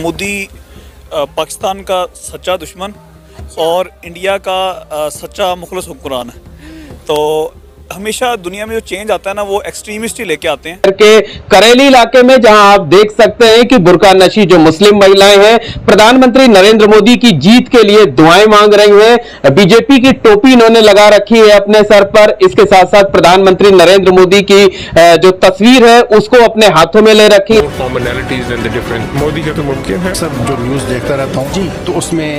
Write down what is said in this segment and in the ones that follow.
मोदी पाकिस्तान का सच्चा दुश्मन और इंडिया का सच्चा मुखलस हुक्मरान है। तो हमेशा दुनिया में जो चेंज आता है ना, वो एक्सट्रीमिस्ट ही लेके आते हैं। के करेली इलाके में जहां आप देख सकते हैं कि बुर्का नशी जो मुस्लिम महिलाएं हैं, प्रधानमंत्री नरेंद्र मोदी की जीत के लिए दुआएं मांग रही हैं। बीजेपी की टोपी इन्होंने लगा रखी है अपने सर पर। इसके साथ साथ प्रधानमंत्री नरेंद्र मोदी की जो तस्वीर है उसको अपने हाथों में ले रखी। मोदी का तो मुमकिन है। सब जो न्यूज देखता रहता हूँ जी, तो उसमें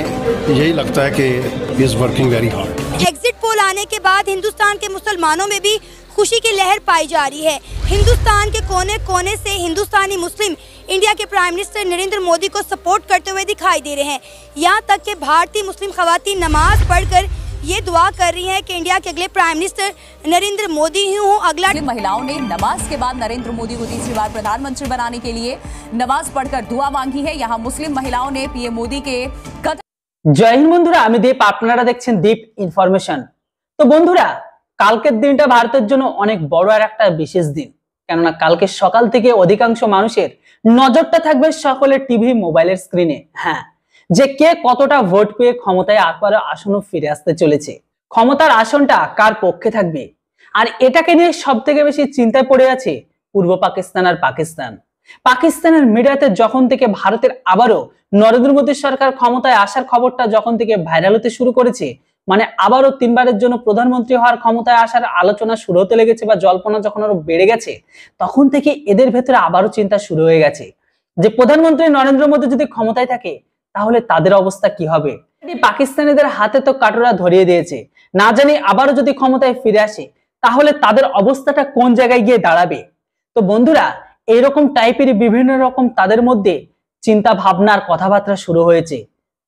यही लगता है कि is working very hard. Exit poll आने के बाद हिंदुस्तान के मुसलमानों में भी खुशी की लहर पाई जा रही है। हिंदुस्तान के कोने कोने से हिंदुस्तानी मुस्लिम इंडिया के प्राइम मिनिस्टर नरेंद्र मोदी को सपोर्ट करते हुए दिखाई दे रहे हैं। यहाँ तक कि भारतीय मुस्लिम खवातीन नमाज पढ़कर ये दुआ कर रही हैं कि इंडिया के अगले प्राइम मिनिस्टर नरेंद्र मोदी ही हों। अगला महिलाओं ने नमाज के बाद नरेंद्र मोदी को तीसरी बार प्रधानमंत्री बनाने के लिए नमाज पढ़कर दुआ मांगी है। यहाँ मुस्लिम महिलाओं ने पीएम मोदी के जय हिंद बंधुरा, আমি দীপ, আপনারা দেখছেন দীপ ইনফরমেশন। তো বন্ধুরা, কালকের দিনটা ভারতের জন্য অনেক বড় আর একটা বিশেষ দিন, কেননা কালকে সকাল থেকে অধিকাংশ মানুষের নজরটা থাকবে সকলের টিভি মোবাইলের স্ক্রিনে। হ্যাঁ, যে কে কতটা ভোট পেয়ে ক্ষমতায় আবার আসনে ফিরে আসতে চলেছে, ক্ষমতার আসনটা কার পক্ষে থাকবে, আর এটাকে নিয়ে সবথেকে বেশি চিন্তায় পড়ে আছে পূর্ব পাকিস্তান আর পাকিস্তান। পাকিস্তানের মিডিয়াতে যখন থেকে ভারতের আবারও নরেন্দ্র মোদী সরকার ক্ষমতায় আসার খবরটা যখন থেকে ভাইরাল হতে শুরু করেছে, মানে আবারও তিনবারের জন্য প্রধানমন্ত্রী হওয়ার ক্ষমতায় আসার আলোচনা শুরু হতে লেগেছে বা জল্পনা যখন আরো বেড়ে গেছে, তখন থেকে এদের ভেতরে আবারও চিন্তা শুরু হয়ে গেছে যে প্রধানমন্ত্রী নরেন্দ্র মোদী যদি ক্ষমতায় থাকে তাহলে তাদের অবস্থা কি হবে। পাকিস্তানিদের হাতে তো কাটরা ধরিয়ে দিয়েছে, না জানি আবারও যদি ক্ষমতায় ফিরে আসে তাহলে তাদের অবস্থাটা কোন জায়গায় গিয়ে দাঁড়াবে। তো বন্ধুরা, এইরকম টাইপের বিভিন্ন রকম তাদের মধ্যে চিন্তা ভাবনার কথাবার্তা শুরু হয়েছে।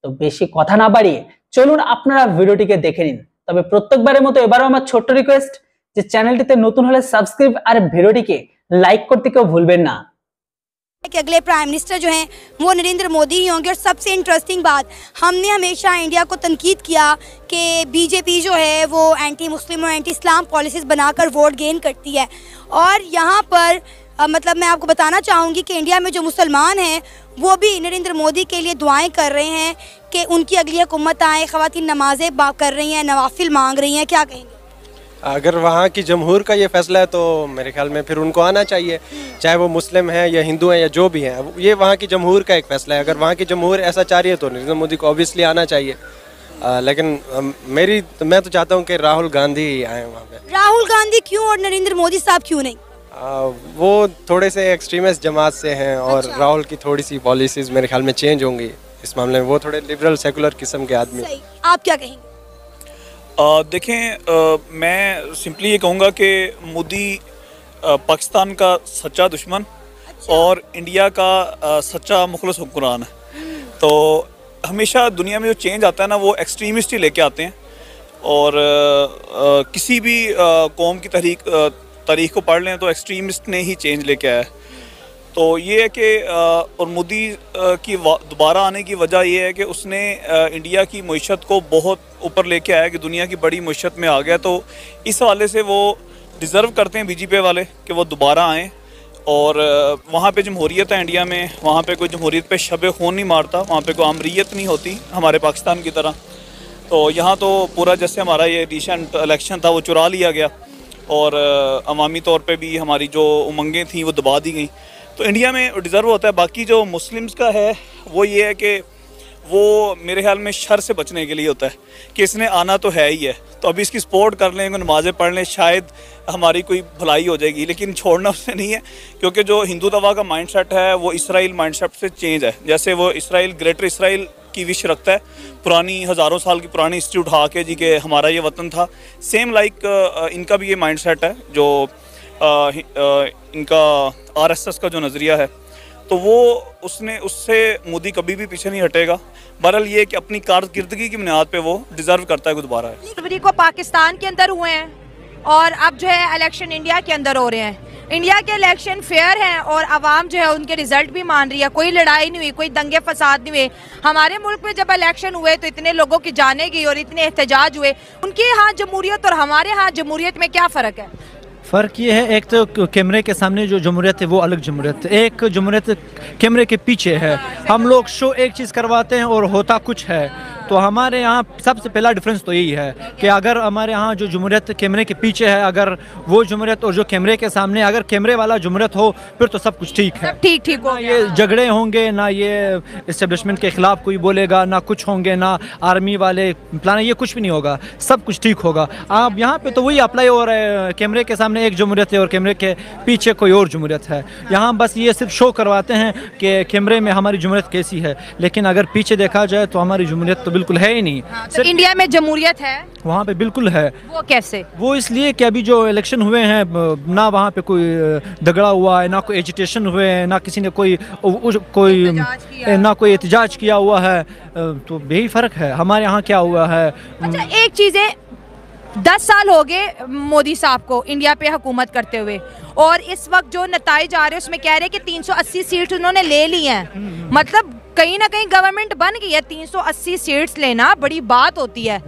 তো বেশি কথা না বাড়িয়ে চলুন আপনারা ভিডিওটিকে দেখে নিন। তবে প্রত্যেকবারের মতো এবারও আমার ছোট্ট রিকোয়েস্ট যে চ্যানেলটিতে নতুন হলে সাবস্ক্রাইব আর ভিডিওটিকে লাইক করতে কেউ ভুলবেন না। कि अगले प्राइम मिनिस्टर जो हैं वो नरेंद्र मोदी ही होंगे। और सबसे इंटरेस्टिंग बात, हमने हमेशा इंडिया को तनकीद किया कि बीजेपी जो है वो एंटी मुस्लिम और एंटी इस्लाम पॉलिसीज़ बनाकर वोट गेन करती है। और यहाँ पर मतलब मैं आपको बताना चाहूँगी कि इंडिया में जो मुसलमान हैं वो भी नरेंद्र मोदी के लिए दुआएं कर रहे हैं कि उनकी अगली हुकूमत आए। ख़वातीन नमाज़ें कर रही हैं, नवाफिल मांग रही हैं। क्या कहेंगे? अगर वहाँ की जमहूर का ये फैसला है तो मेरे ख्याल में फिर उनको आना चाहिए, चाहे वो मुस्लिम हैं या हिंदू हैं या जो भी हैं। ये वहाँ की जमहूर का एक फैसला है। अगर वहाँ की जमहूर ऐसा चाह रही है तो नरेंद्र मोदी को ऑब्वियसली आना चाहिए। लेकिन मैं तो चाहता हूँ कि राहुल गांधी आए वहाँ पे। राहुल गांधी क्यों और नरेंद्र मोदी साहब क्यों नहीं? वो थोड़े से एक्सट्रीमिस्ट जमात से हैं और अच्छा। राहुल की थोड़ी सी पॉलिसीज़ मेरे ख्याल में चेंज होंगी इस मामले में। वो थोड़े लिबरल सेकुलर किस्म के आदमी। आप क्या कहेंगे? देखें, मैं सिंपली ये कहूँगा कि मोदी पाकिस्तान का सच्चा दुश्मन और इंडिया का सच्चा मुखलस हुक्मरान है। तो हमेशा दुनिया में जो चेंज आता है ना, वो एक्सट्रीमिस्ट ही लेके आते हैं। और किसी भी कौम की तारीख को पढ़ लें तो एक्सट्रीमिस्ट ने ही चेंज लेके आया है। तो ये है कि और मोदी की दोबारा आने की वजह ये है कि उसने इंडिया की मईशत को बहुत ऊपर लेके आया कि दुनिया की बड़ी मईशत में आ गया। तो इस हवाले से वो डिज़र्व करते हैं बीजेपी वाले कि वो दोबारा आएँ। और वहाँ पे जमहूरियत है इंडिया में, वहाँ पे कोई जमहूरियत पे शब खून नहीं मारता, वहाँ पे कोई आमरीत नहीं होती हमारे पाकिस्तान की तरह। तो यहाँ तो पूरा जैसे हमारा ये रिसेंट इलेक्शन था वो चुरा लिया गया और अवामी तौर पे भी हमारी जो उमंगें थी वो दबा दी गई। तो इंडिया में डिज़र्व होता है। बाकी जो मुस्लिम्स का है वो ये है कि वो मेरे ख्याल में शर से बचने के लिए होता है कि इसने आना तो है ही है, तो अभी इसकी सपोर्ट कर लें, नमाज़ें पढ़ लें, शायद हमारी कोई भलाई हो जाएगी। लेकिन छोड़ना उससे नहीं है, क्योंकि जो हिंदू तवा का माइंड सेट है वो इसराइल माइंड सेट से चेंज है। जैसे वो इसराइल ग्रेटर इसराइल की विश रखता है, पुरानी हज़ारों साल की पुरानी हिस्ट्री उठा के जी के हमारा ये वतन था। सेम लाइक इनका भी ये माइंड सेट है जो इनका आरएसएस का जो नज़रिया है, तो वो उससे मोदी कभी भी पीछे नहीं हटेगा। बहरहाल ये कि अपनी कारकर्दगी की बुनियाद पे वो डिज़र्व करता है कि दोबारा है। फरवरी को पाकिस्तान के अंदर हुए हैं और अब जो है इलेक्शन इंडिया के अंदर हो रहे हैं। इंडिया के इलेक्शन फेयर हैं और आवाम जो है उनके रिजल्ट भी मान रही है। कोई लड़ाई नहीं हुई, कोई दंगे फसाद नहीं हुए। हमारे मुल्क में जब इलेक्शन हुए तो इतने लोगों की जाने गई और इतने एहतजाज हुए। उनके यहाँ जमहूरियत और हमारे यहाँ जमहूरियत में क्या फ़र्क है? फ़र्क ये है, एक तो कैमरे के सामने जो जमहूरियत है वो अलग जमहूरियत है, एक जमहूरियत कैमरे के पीछे है। हम लोग शो एक चीज़ करवाते हैं और होता कुछ है। तो हमारे यहाँ सबसे पहला डिफरेंस तो यही है कि अगर हमारे यहाँ जो जमहूरियत कैमरे के पीछे है, अगर वो जमहूरियत और जो कैमरे के सामने, अगर कैमरे वाला जमहूरियत हो फिर तो सब कुछ ठीक है, ठीक हो ये झगड़े होंगे ना, ये इस्टेब्लिशमेंट के खिलाफ कोई बोलेगा ना, कुछ होंगे ना आर्मी वाले प्लान, ये कुछ भी नहीं होगा, सब कुछ ठीक होगा। आप यहाँ पे तो वही अप्लाई हो रहा है, कैमरे के सामने एक जमहूरियत है और कैमरे के पीछे कोई और जमहूरियत है। यहाँ बस ये सिर्फ शो करवाते हैं कि कैमरे में हमारी जमहूरियत कैसी है, लेकिन अगर पीछे देखा जाए तो हमारी जमहूरियत तो बिल्कुल है ही नहीं। तो इंडिया में जमहूरियत है, वहाँ पे बिल्कुल है। वो कैसे? वो इसलिए कि अभी जो इलेक्शन हुए हैं ना वहाँ पे कोई झगड़ा हुआ है, ना कोई एजिटेशन हुए हैं, ना किसी ने कोई ना कोई एहतजाज किया हुआ है, तो यही फ़र्क है। हमारे यहाँ क्या हुआ है? अच्छा, एक चीज़ है, 10 साल हो गए मोदी साहब को इंडिया पे हुकूमत करते हुए, और इस वक्त जो नताइज आ रहे हैं उसमें कह रहे हैं कि 380 सीट उन्होंने ले ली हैं। मतलब कहीं ना कहीं गवर्नमेंट बन गई है। 380 सीट्स लेना बड़ी बात होती है।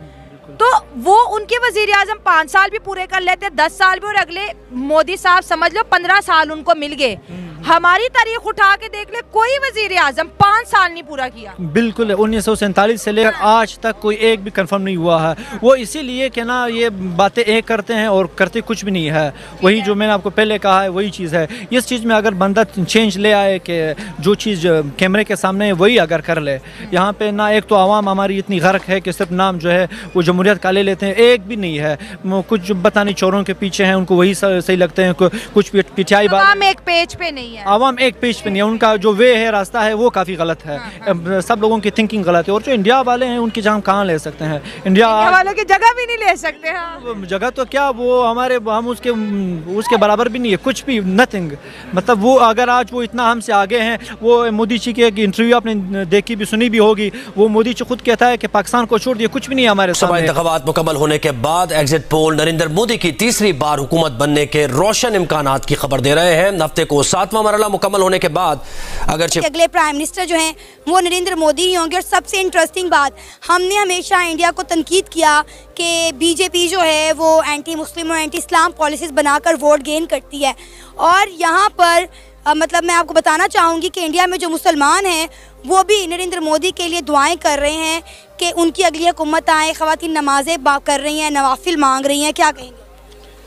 तो वो उनके वजीर आजम 5 साल भी पूरे कर लेते, 10 साल भी, और अगले मोदी साहब समझ लो 15 साल उनको मिल गए। हमारी तारीख उठा के देख ले, कोई वजीर आजम 5 साल नहीं पूरा किया। बिल्कुल 1947 से लेकर आज तक कोई एक भी कंफर्म नहीं हुआ है। वो इसीलिए कि ना ये बातें एक करते हैं और करते कुछ भी नहीं है। वही जो मैंने आपको पहले कहा है वही चीज़ है। इस चीज़ में अगर बंदा चेंज ले आए कि जो चीज़ कैमरे के सामने है वही अगर कर ले। यहाँ पे ना एक तो आवाम हमारी इतनी गर्क है कि सिर्फ नाम जो है वो जमहूरियत का ले लेते हैं, एक भी नहीं है। कुछ बतानी चोरों के पीछे हैं, उनको वही सही लगते हैं। कुछ पिटाई आवाम एक पेज पे नहीं है, आवाम एक पेज पे नहीं है। उनका जो वे है, रास्ता है, वो काफ़ी गलत है। सब लोगों की थिंकिंग गलत है। और जो इंडिया वाले हैं उनकी जगह कहाँ ले सकते हैं? इंडिया वालों की जगह भी नहीं ले सकते। हाँ। जगह तो क्या, वो हमारे हम उसके बराबर भी नहीं है, कुछ भी, नथिंग। मतलब वो अगर आज वो इतना हमसे आगे हैं, वो मोदी जी के इंटरव्यू आपने देखी भी सुनी भी होगी, वो मोदी जी खुद कहता है कि पाकिस्तान को छोड़ दिए कुछ भी नहीं हमारे सामने। इंतखाबात मुकम्मल होने के बाद एग्जिट पोल नरेंद्र मोदी की तीसरी बार हुकूमत बनने के रोशन इम्कानात की खबर दे रहे हैं। हफ्ते को 7वां मरहला मुकम्मल होने के बाद अगर अगले प्राइम मिनिस्टर जो हैं वो नरेंद्र मोदी ही होंगे। और सबसे इंटरेस्टिंग बात, हमने हमेशा इंडिया को तनकीद किया कि बीजेपी जो है वो एंटी मुस्लिम और एंटी इस्लाम पॉलिसीज़ बनाकर वोट गेन करती है। और यहाँ पर मतलब मैं आपको बताना चाहूँगी कि इंडिया में जो मुसलमान हैं वो भी नरेंद्र मोदी के लिए दुआएं कर रहे हैं कि उनकी अगली हुकूमत आए। ख़वातीन नमाज़ें कर रही हैं, नवाफिल मांग रही हैं। क्या कहेंगे?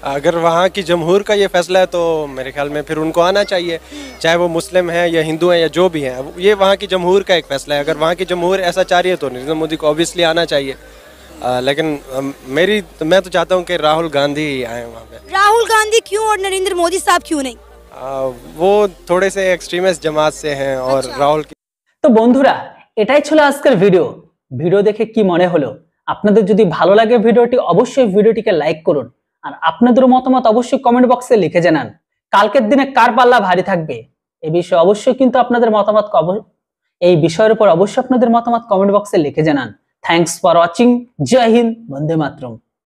अगर वहाँ की जमहूर का ये फैसला है तो मेरे ख्याल में फिर उनको आना चाहिए, चाहे वो मुस्लिम हैं या हिंदू हैं या जो भी हैं। ये वहाँ की जमहूर का एक फैसला है। अगर वहाँ की जमहूर ऐसा चाह रही है तो नरेंद्र मोदी को ऑब्वियसली आना चाहिए। लेकिन मैं तो चाहता हूँ कि राहुल गांधी आए वहाँ पे। राहुल गांधी क्यों और नरेंद्र मोदी साहब क्यों नहीं? वो थोड़े से एक्सट्रीमिस्ट जमात से हैं और राहुल की। तो बंधुरा एटाई छिलो आजकेर भिडियो देखे कि मने हलो? आपनादेर जोदि भालो लागे भिडियोटी अवश्यई भिडियोटिके लाइक करुन और आपनादेर मतामत अवश्यई कमेंट बक्से लिखे जानान। कालकेर दिने कार पाल्ला भारी थाकबे এই বিষয়ে অবশ্যই কিন্তু আপনাদের মতামত এই বিষয়ের উপর অবশ্যই আপনাদের মতামত কমেন্ট বক্সে লিখে জানান। Thanks for watching. জয় হিন্দ, বন্দে মাতরম।